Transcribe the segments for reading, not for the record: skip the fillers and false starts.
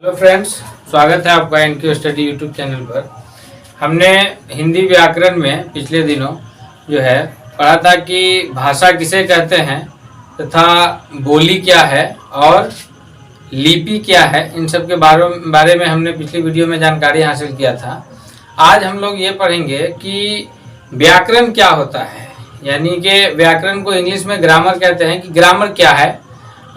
Hello friends, स्वागत है आपका एनक्यू स्टडी यूट्यूब चैनल पर। हमने हिंदी व्याकरण में पिछले दिनों जो है पढ़ा था कि भाषा किसे कहते हैं तथा बोली क्या है और लिपि क्या है। इन सब के बारे में हमने पिछली वीडियो में जानकारी हासिल किया था। आज हम लोग ये पढ़ेंगे कि व्याकरण क्या होता है, यानी कि व्याकरण को इंग्लिश में ग्रामर कहते हैं कि ग्रामर क्या है,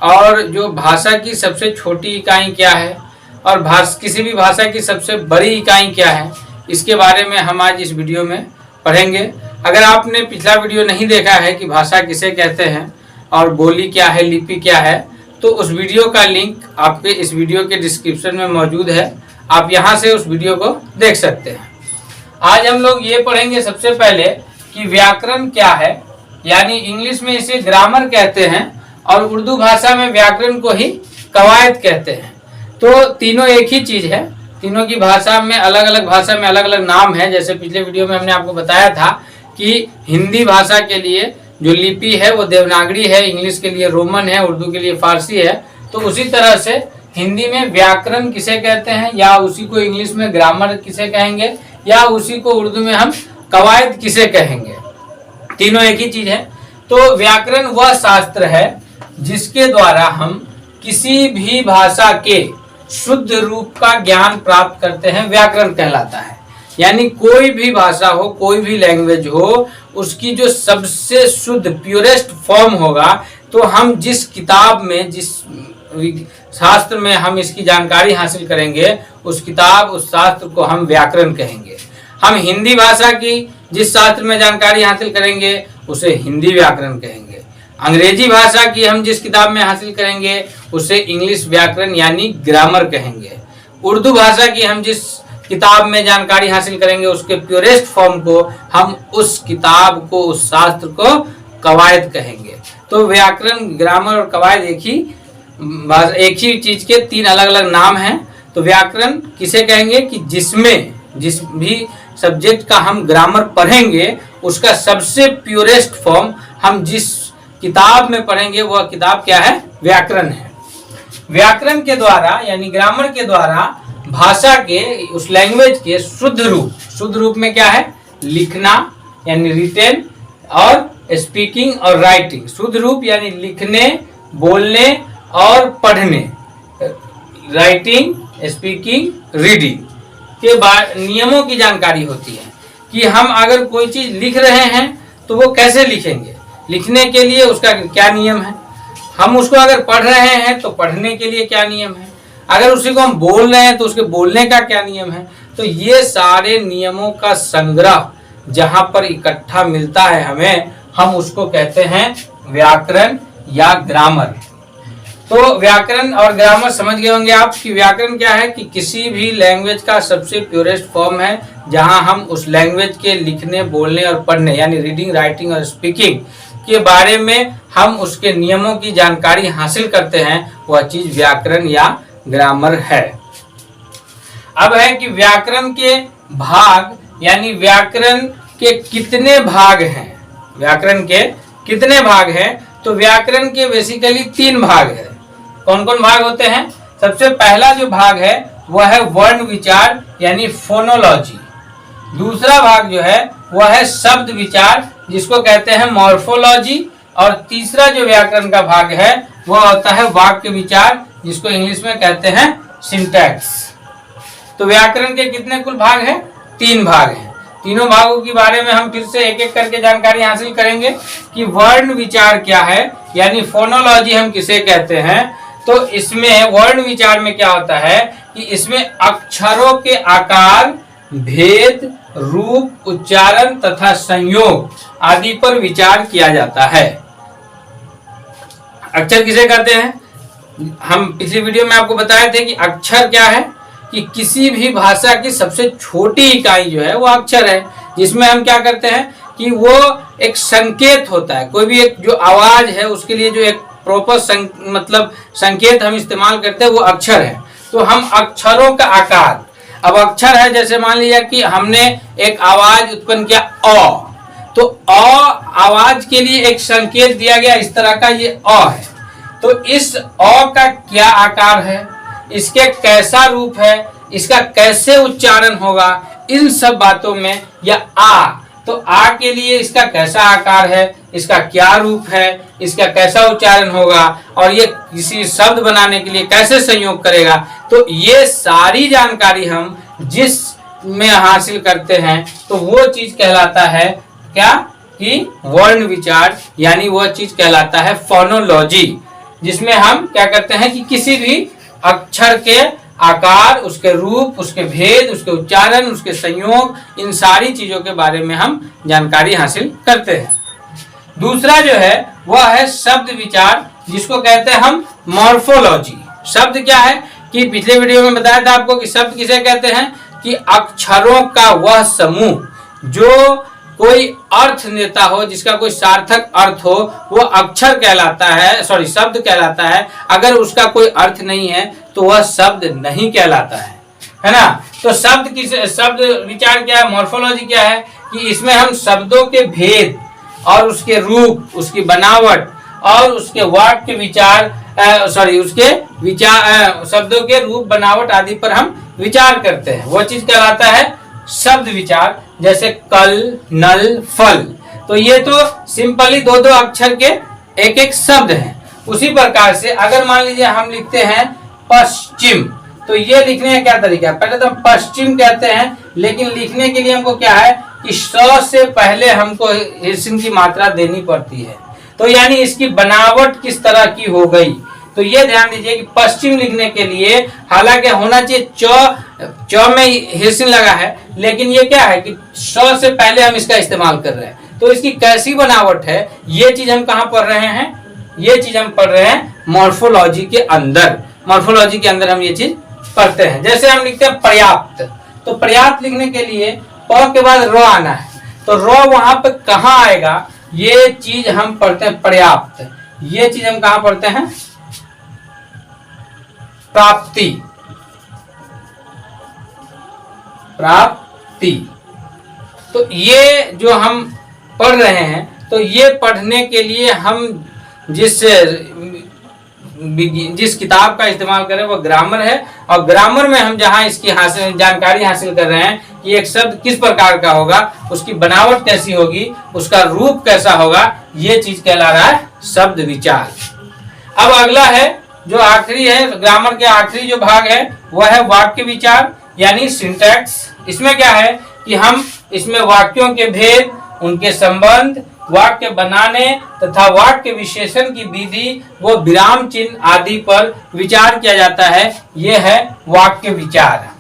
और जो भाषा की सबसे छोटी इकाई क्या है और किसी भी भाषा की सबसे बड़ी इकाई क्या है, इसके बारे में हम आज इस वीडियो में पढ़ेंगे। अगर आपने पिछला वीडियो नहीं देखा है कि भाषा किसे कहते हैं और बोली क्या है, लिपि क्या है, तो उस वीडियो का लिंक आपके इस वीडियो के डिस्क्रिप्शन में मौजूद है। आप यहां से उस वीडियो को देख सकते हैं। आज हम लोग ये पढ़ेंगे सबसे पहले कि व्याकरण क्या है, यानी इंग्लिश में इसे ग्रामर कहते हैं और उर्दू भाषा में व्याकरण को ही कवायद कहते हैं। तो तीनों एक ही चीज है, तीनों की भाषा में अलग अलग नाम है। जैसे पिछले वीडियो में हमने आपको बताया था कि हिंदी भाषा के लिए जो लिपि है वो देवनागरी है, इंग्लिश के लिए रोमन है, उर्दू के लिए फारसी है। तो उसी तरह से हिंदी में व्याकरण किसे कहते हैं, या उसी को इंग्लिश में ग्रामर किसे कहेंगे, या उसी को उर्दू में हम कवायद किसे कहेंगे, तीनों एक ही चीज है। तो व्याकरण वह शास्त्र है जिसके द्वारा हम किसी भी भाषा के शुद्ध रूप का ज्ञान प्राप्त करते हैं, व्याकरण कहलाता है। यानी कोई भी भाषा हो, कोई भी लैंग्वेज हो, उसकी जो सबसे शुद्ध प्योरेस्ट फॉर्म होगा, तो हम जिस किताब में, जिस शास्त्र में हम इसकी जानकारी हासिल करेंगे, उस किताब, उस शास्त्र को हम व्याकरण कहेंगे। हम हिंदी भाषा की जिस शास्त्र में जानकारी हासिल करेंगे उसे हिंदी व्याकरण कहेंगे। अंग्रेजी भाषा की हम जिस किताब में हासिल करेंगे उसे इंग्लिश व्याकरण यानी ग्रामर कहेंगे। उर्दू भाषा की हम जिस किताब में जानकारी हासिल करेंगे उसके प्योरेस्ट फॉर्म को हम उस किताब को, उस शास्त्र को कवायद कहेंगे। तो व्याकरण, ग्रामर और कवायद एक ही चीज के तीन अलग अलग नाम हैं। तो व्याकरण किसे कहेंगे कि जिसमें, जिस भी सब्जेक्ट का हम ग्रामर पढ़ेंगे उसका सबसे प्योरेस्ट फॉर्म हम जिस किताब में पढ़ेंगे वह किताब क्या है, व्याकरण है। व्याकरण के द्वारा यानी ग्रामर के द्वारा भाषा के, उस लैंग्वेज के शुद्ध रूप में क्या है, लिखना यानी रिटेन, और स्पीकिंग और राइटिंग। शुद्ध रूप यानी लिखने, बोलने और पढ़ने, राइटिंग, स्पीकिंग, रीडिंग के बाद नियमों की जानकारी होती है कि हम अगर कोई चीज लिख रहे हैं तो वो कैसे लिखेंगे, लिखने के लिए उसका क्या नियम है, हम उसको अगर पढ़ रहे हैं तो पढ़ने के लिए क्या नियम है, अगर उसी को हम बोल रहे हैं तो उसके बोलने का क्या नियम है। तो ये सारे नियमों का संग्रह जहां पर इकट्ठा मिलता है हमें, हम उसको कहते हैं व्याकरण या ग्रामर। तो व्याकरण और ग्रामर समझ गए होंगे आप कि व्याकरण क्या है कि किसी भी लैंग्वेज का सबसे प्योरेस्ट फॉर्म है जहां हम उस लैंग्वेज के लिखने, बोलने और पढ़ने यानी रीडिंग, राइटिंग और स्पीकिंग के बारे में हम उसके नियमों की जानकारी हासिल करते हैं, वह चीज व्याकरण या ग्रामर है। अब है कि व्याकरण के भाग, यानी व्याकरण के कितने भाग हैं, व्याकरण के कितने भाग हैं। तो व्याकरण के बेसिकली 3 भाग है। कौन कौन भाग होते हैं? सबसे पहला जो भाग है वह है वर्ण विचार यानी फोनोलॉजी। दूसरा भाग जो है वह है शब्द विचार जिसको कहते हैं मॉर्फोलॉजी। और तीसरा जो व्याकरण का भाग है वह होता है वाक्य विचार जिसको इंग्लिश में कहते हैं सिंटैक्स। तो व्याकरण के कितने कुल भाग हैं? 3 भाग हैं। तीनों भागों के बारे में हम फिर से एक एक करके जानकारी हासिल करेंगे कि वर्ण विचार क्या है, यानी फोनोलॉजी हम किसे कहते हैं। तो इसमें वर्ण विचार में क्या होता है कि इसमें अक्षरों के आकार, भेद, रूप, उच्चारण तथा संयोग आदि पर विचार किया जाता है। अक्षर किसे कहते हैं? हम पिछली वीडियो में आपको बताए थे कि अक्षर क्या है कि किसी भी भाषा की सबसे छोटी इकाई जो है वो अक्षर है, जिसमें हम क्या करते हैं कि वो एक संकेत होता है। कोई भी एक जो आवाज है उसके लिए जो एक प्रॉपर संकेत हम इस्तेमाल करते हैं वो अक्षर है। तो हम अक्षरों का आकार, अब अक्षर है जैसे मान लिया कि हमने एक आवाज उत्पन्न किया अ, तो अ आवाज के लिए एक संकेत दिया गया, इस तरह का ये अ है। तो इस अ का क्या आकार है, इसके कैसा रूप है, इसका कैसे उच्चारण होगा, इन सब बातों में या आ, तो आ के लिए इसका कैसा आकार है, इसका क्या रूप है, इसका कैसा उच्चारण होगा और ये किसी शब्द बनाने के लिए कैसे संयोग करेगा, तो ये सारी जानकारी हम जिस में हासिल करते हैं तो वो चीज कहलाता है क्या कि वर्ण विचार, यानी वह चीज कहलाता है फोनोलॉजी, जिसमें हम क्या करते हैं कि किसी भी अक्षर के आकार, उसके रूप, उसके भेद, उसके उच्चारण, उसके संयोग, इन सारी चीजों के बारे में हम जानकारी हासिल करते हैं। दूसरा जो है वह है शब्द विचार, जिसको कहते हैं हम मॉर्फोलॉजी। शब्द क्या है कि पिछले वीडियो में बताया था आपको कि शब्द किसे कहते हैं कि अक्षरों का वह समूह जो कोई अर्थ देता हो, जिसका कोई सार्थक अर्थ हो, वो अक्षर कहलाता है, शब्द कहलाता है। अगर उसका कोई अर्थ नहीं है तो वह शब्द नहीं कहलाता है ना। तो शब्द विचार क्या है, मॉर्फोलॉजी क्या है कि इसमें हम शब्दों के भेद और उसके रूप, उसकी बनावट और उसके वाक्य विचार शब्दों के रूप, बनावट आदि पर हम विचार करते हैं, वो चीज कहलाता है शब्द विचार। जैसे कल, नल, फल, तो ये तो सिंपली दो दो अक्षर के एक एक शब्द हैं। उसी प्रकार से अगर मान लीजिए हम लिखते हैं पश्चिम, तो ये लिखने का क्या तरीका है, पहले तो हम पश्चिम कहते हैं, लेकिन लिखने के लिए हमको क्या है कि स से पहले हमको हिर्सिन की मात्रा देनी पड़ती है। तो यानी इसकी बनावट किस तरह की हो गई, तो ये ध्यान दीजिए कि पश्चिम लिखने के लिए हालांकि होना चाहिए च में हिर्सिन लगा है, लेकिन ये क्या है कि स से पहले हम इसका इस्तेमाल कर रहे हैं। तो इसकी कैसी बनावट है, ये चीज हम कहाँ पढ़ रहे हैं, ये चीज हम पढ़ रहे हैं मॉर्फोलॉजी के अंदर। मॉर्फोलॉजी के अंदर हम ये चीज पढ़ते हैं। जैसे हम लिखते हैं पर्याप्त, तो पर्याप्त लिखने के लिए प के बाद र आना है, तो र वहां पे कहाँ आएगा, ये चीज हम पढ़ते हैं पर्याप्त। ये चीज हम कहाँ पढ़ते हैं, प्राप्ति, प्राप्ति। तो ये जो हम पढ़ रहे हैं, तो ये पढ़ने के लिए हम जिस किताब का इस्तेमाल करें वो ग्रामर है, और ग्रामर में हम जहां इसकी जानकारी हासिल कर रहे हैं कि एक शब्द किस प्रकार का होगा, उसकी बनावट कैसी होगी, उसका रूप कैसा होगा, ये चीज कहला रहा है शब्द विचार। अब अगला है जो आखिरी है, ग्रामर के आखिरी जो भाग है वह है वाक्य विचार, यानी सिंटैक्स। इसमें क्या है कि हम इसमें वाक्यों के भेद, उनके संबंध, वाक्य बनाने तथा वाक्य विशेषण की विधि, वो विराम चिन्ह आदि पर विचार किया जाता है। यह है वाक्य विचार।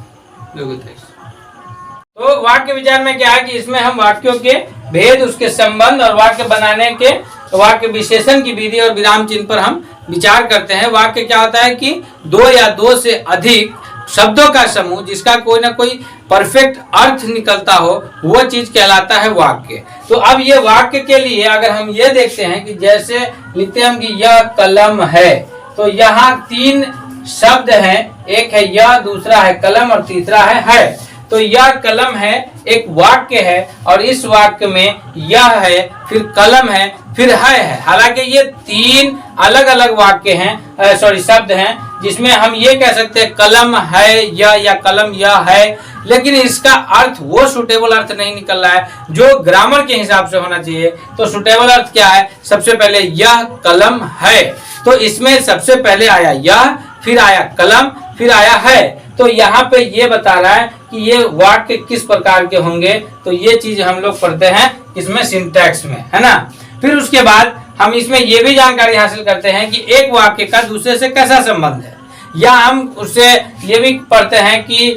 तो वाक्य विचार में क्या है कि इसमें हम वाक्यों के भेद, उसके संबंध और वाक्य बनाने के वाक्य विशेषण की विधि और विराम चिन्ह पर हम विचार करते हैं। वाक्य क्या होता है कि दो या दो से अधिक शब्दों का समूह जिसका कोई ना कोई परफेक्ट अर्थ निकलता हो, वो चीज कहलाता है वाक्य। तो अब ये वाक्य के लिए अगर हम ये देखते हैं कि जैसे लिखते हैं हम कि यह कलम है, तो यहाँ तीन शब्द हैं, एक है यह, दूसरा है कलम और तीसरा है। तो यह कलम है एक वाक्य है, और इस वाक्य में यह है, फिर कलम है, फिर है। हालांकि ये तीन अलग अलग वाक्य हैं, शब्द हैं, जिसमें हम ये कह सकते हैं कलम है यह या कलम यह है, लेकिन इसका अर्थ वो सुटेबल अर्थ नहीं निकल रहा है जो ग्रामर के हिसाब से होना चाहिए। तो सुटेबल अर्थ क्या है, सबसे पहले यह कलम है, तो इसमें सबसे पहले आया यह, फिर आया कलम, फिर आया है। तो यहाँ पे ये बता रहा है कि ये वाक्य किस प्रकार के होंगे, तो ये चीज हम लोग पढ़ते हैं इसमें सिंटैक्स में, है ना। फिर उसके बाद हम इसमें ये भी जानकारी हासिल करते हैं कि एक वाक्य का दूसरे से कैसा संबंध है, या हम उससे ये भी पढ़ते हैं कि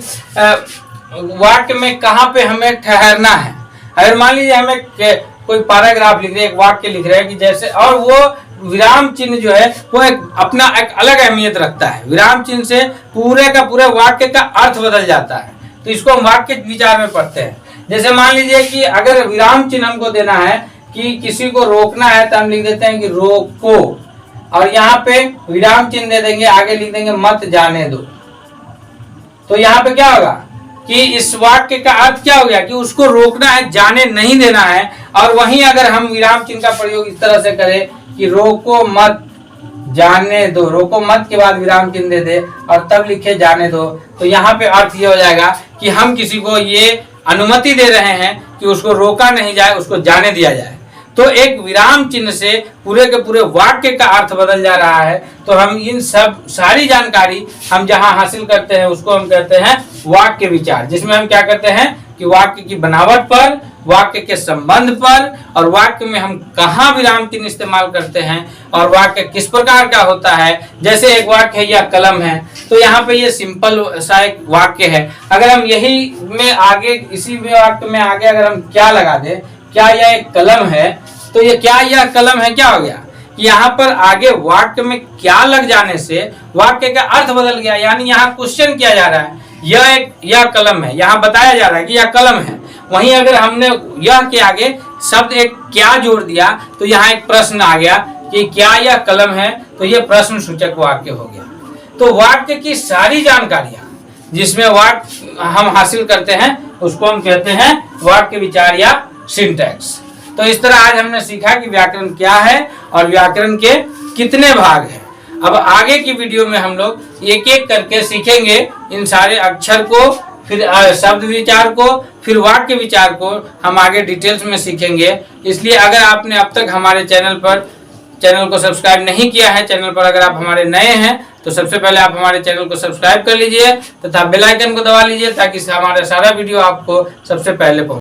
वाक्य में कहाँ पे हमें ठहरना है। अगर मान लीजिए हमें कोई पैराग्राफ लिख रहे हैं, एक वाक्य लिख रहे हैं कि जैसे, और वो विराम चिन्ह जो है वो अपना एक अलग अहमियत रखता है। विराम चिन्ह से पूरे का पूरा वाक्य का अर्थ बदल जाता है, तो इसको हम वाक्य विचार में पढ़ते हैं। जैसे मान लीजिए कि अगर विराम चिन्ह हमको देना है कि किसी को रोकना है, तो हम लिख देते हैं कि रोको, और यहाँ पे विराम चिन्ह दे देंगे, आगे लिख देंगे मत जाने दो। तो यहाँ पे क्या होगा कि इस वाक्य का अर्थ क्या हो गया कि उसको रोकना है, जाने नहीं देना है। और वहीं अगर हम विराम चिन्ह का प्रयोग इस तरह से करें कि रोको मत जाने दो, रोको मत के बाद विराम चिन्ह दे दे और तब लिखे जाने दो, तो यहाँ पे अर्थ ये हो जाएगा कि हम किसी को ये अनुमति दे रहे हैं कि उसको रोका नहीं जाए, उसको जाने दिया जाए। तो एक विराम चिन्ह से पूरे के पूरे वाक्य का अर्थ बदल जा रहा है। तो हम इन सब सारी जानकारी हम जहां हासिल करते हैं उसको हम कहते हैं वाक्य विचार, जिसमें हम क्या करते हैं कि वाक्य की बनावट पर, वाक्य के संबंध पर, और वाक्य में हम कहाँ विराम चिन्ह इस्तेमाल करते हैं और वाक्य किस प्रकार का होता है। जैसे एक वाक्य है, यह कलम है, तो यहाँ पे ये सिंपल सा एक वाक्य है। अगर हम यही में आगे, इसी वाक्य में आगे अगर हम क्या लगा दे, क्या यह एक कलम है, तो ये क्या यह कलम है, क्या हो गया, यहाँ पर आगे वाक्य में क्या लग जाने से वाक्य का अर्थ बदल गया। यानी यहाँ क्वेश्चन किया जा रहा है, यह कलम है, यहाँ बताया जा रहा है कि यह कलम है। वहीं अगर हमने यह के आगे शब्द एक क्या जोड़ दिया तो यहाँ एक प्रश्न आ गया कि क्या यह कलम है, तो यह प्रश्न सूचक वाक्य हो गया। तो वाक्य की सारी जानकारियां जिसमें वाक्य हम हासिल करते हैं उसको हम कहते हैं वाक्य विचार या सिंटैक्स। तो इस तरह आज हमने सीखा कि व्याकरण क्या है और व्याकरण के कितने भाग हैं। अब आगे की वीडियो में हम लोग एक एक करके सीखेंगे इन सारे अक्षर को, फिर शब्द विचार को, फिर वाक्य विचार को हम आगे डिटेल्स में सीखेंगे। इसलिए अगर आपने अब तक हमारे चैनल को सब्सक्राइब नहीं किया है, चैनल पर अगर आप हमारे नए हैं तो सबसे पहले आप हमारे चैनल को सब्सक्राइब कर लीजिए तथा बेल आइकन को दबा लीजिए ताकि हमारा सारा वीडियो आपको सबसे पहले पहुंचे।